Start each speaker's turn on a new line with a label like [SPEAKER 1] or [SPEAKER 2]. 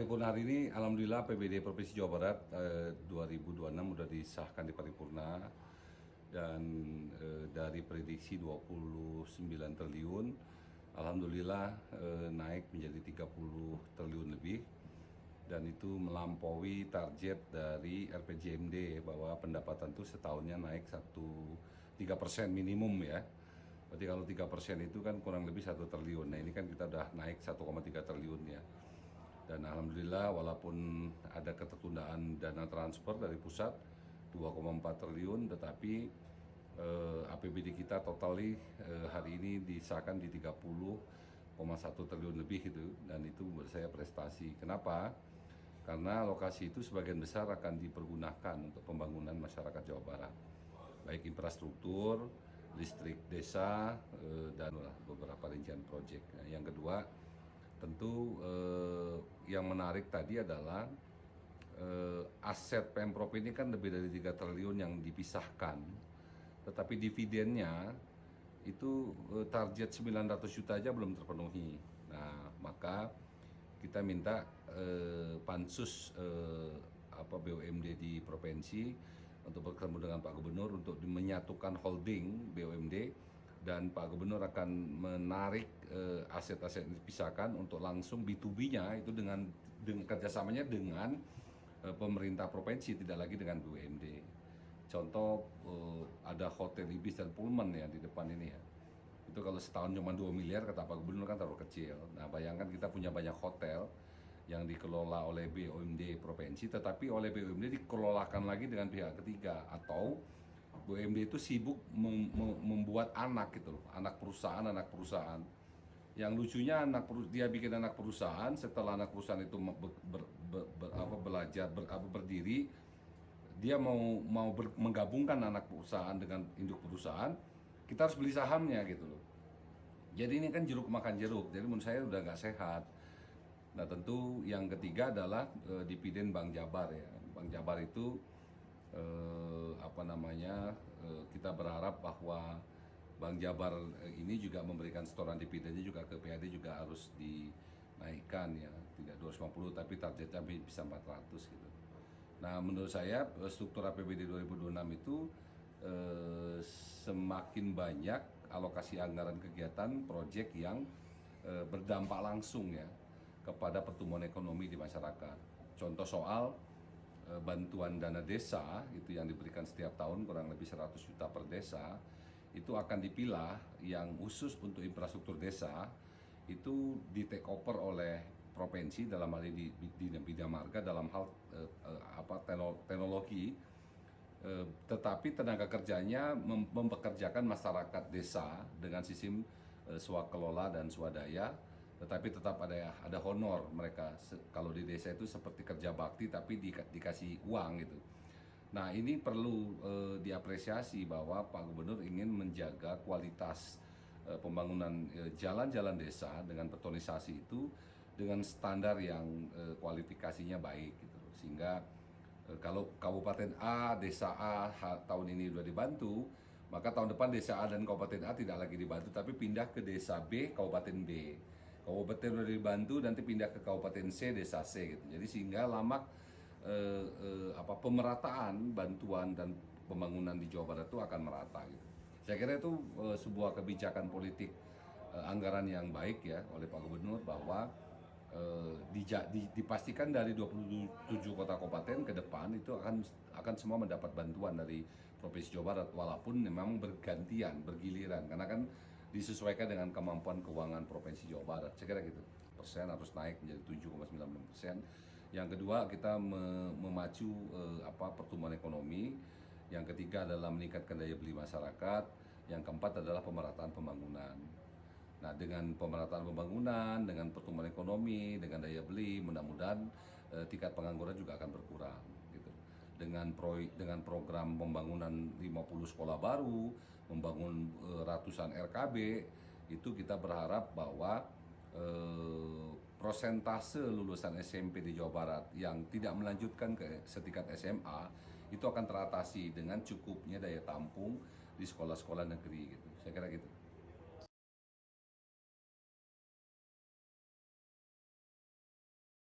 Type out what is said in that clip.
[SPEAKER 1] paripurna hari ini, alhamdulillah PBD Provinsi Jawa Barat 2026 sudah disahkan di paripurna dan dari prediksi 29 triliun, alhamdulillah naik menjadi 30 triliun lebih, dan itu melampaui target dari RPJMD bahwa pendapatan itu setahunnya naik 3% minimum ya. Berarti kalau 3% itu kan kurang lebih 1 triliun. Nah ini kan kita udah naik 1,3 triliun ya. Dan alhamdulillah walaupun ada ketertundaan dana transfer dari pusat 2,4 triliun, tetapi APBD kita totali hari ini disahkan di 30,1 triliun lebih itu, dan itu menurut saya prestasi. Kenapa? Karena alokasi itu sebagian besar akan dipergunakan untuk pembangunan masyarakat Jawa Barat, baik infrastruktur, listrik desa, dan beberapa rincian proyek. Nah, yang kedua, tentu yang menarik tadi adalah aset Pemprov ini kan lebih dari 3 triliun yang dipisahkan, tetapi dividennya itu target 900 juta aja belum terpenuhi. Nah, maka kita minta pansus BUMD di provinsi untuk bertemu dengan Pak Gubernur untuk menyatukan holding BUMD, dan Pak Gubernur akan menarik aset-aset yang dipisahkan untuk langsung B2B-nya itu dengan kerjasamanya dengan pemerintah provinsi, tidak lagi dengan BUMD. Contoh ada hotel Ibis dan Pullman ya di depan ini ya. Itu kalau setahun cuma 2 miliar kata Pak Gubernur kan terlalu kecil. Nah bayangkan kita punya banyak hotel yang dikelola oleh BUMD provinsi, tetapi oleh BUMD dikelolakan lagi dengan pihak ketiga, atau BUMD itu sibuk membuat anak gitu loh, anak perusahaan. Yang lucunya dia bikin anak perusahaan, setelah anak perusahaan itu berdiri, dia mau menggabungkan anak perusahaan dengan induk perusahaan, kita harus beli sahamnya gitu loh. Jadi ini kan jeruk makan jeruk, jadi menurut saya udah nggak sehat. Nah tentu yang ketiga adalah dividen Bank Jabar ya. Bank Jabar itu kita berharap bahwa Bank Jabar ini juga memberikan setoran dividennya juga ke PAD juga harus dinaikkan ya, tidak 250 tapi targetnya bisa 400 gitu. Nah menurut saya struktur APBD 2026 itu semakin banyak alokasi anggaran kegiatan proyek yang berdampak langsung ya kepada pertumbuhan ekonomi di masyarakat. Contoh soal bantuan dana desa itu yang diberikan setiap tahun kurang lebih 100 juta per desa, itu akan dipilah yang khusus untuk infrastruktur desa itu di take over oleh provinsi, dalam hal ini di Bidang Marga dalam hal teknologi, tetapi tenaga kerjanya mempekerjakan masyarakat desa dengan sistem swakelola dan swadaya, tetapi tetap ada honor mereka. Kalau di desa itu seperti kerja bakti tapi dikasih uang gitu. Nah ini perlu diapresiasi bahwa Pak Gubernur ingin menjaga kualitas pembangunan jalan-jalan desa dengan betonisasi itu dengan standar yang kualifikasinya baik gitu. Sehingga kalau Kabupaten A, Desa A tahun ini sudah dibantu, maka tahun depan Desa A dan Kabupaten A tidak lagi dibantu, tapi pindah ke Desa B, Kabupaten B. Kabupaten sudah dibantu, nanti pindah ke Kabupaten C, Desa C gitu. Jadi sehingga lamak pemerataan bantuan dan pembangunan di Jawa Barat itu akan merata gitu. Saya kira itu sebuah kebijakan politik anggaran yang baik ya oleh Pak Gubernur, bahwa dipastikan dari 27 kota kabupaten ke depan itu akan semua mendapat bantuan dari Provinsi Jawa Barat, walaupun memang bergiliran, karena kan disesuaikan dengan kemampuan keuangan Provinsi Jawa Barat. Saya kira gitu. Persen harus naik menjadi 7,96%. Yang kedua, kita memacu pertumbuhan ekonomi. Yang ketiga adalah meningkatkan daya beli masyarakat. Yang keempat adalah pemerataan pembangunan. Nah, dengan pemerataan pembangunan, dengan pertumbuhan ekonomi, dengan daya beli, mudah-mudahan tingkat pengangguran juga akan berkurang gitu. Dengan program pembangunan 50 sekolah baru, membangun ratusan RKB, itu kita berharap bahwa prosentase lulusan SMP di Jawa Barat yang tidak melanjutkan ke setingkat SMA itu akan teratasi dengan cukupnya daya tampung di sekolah-sekolah negeri gitu. Saya kira gitu.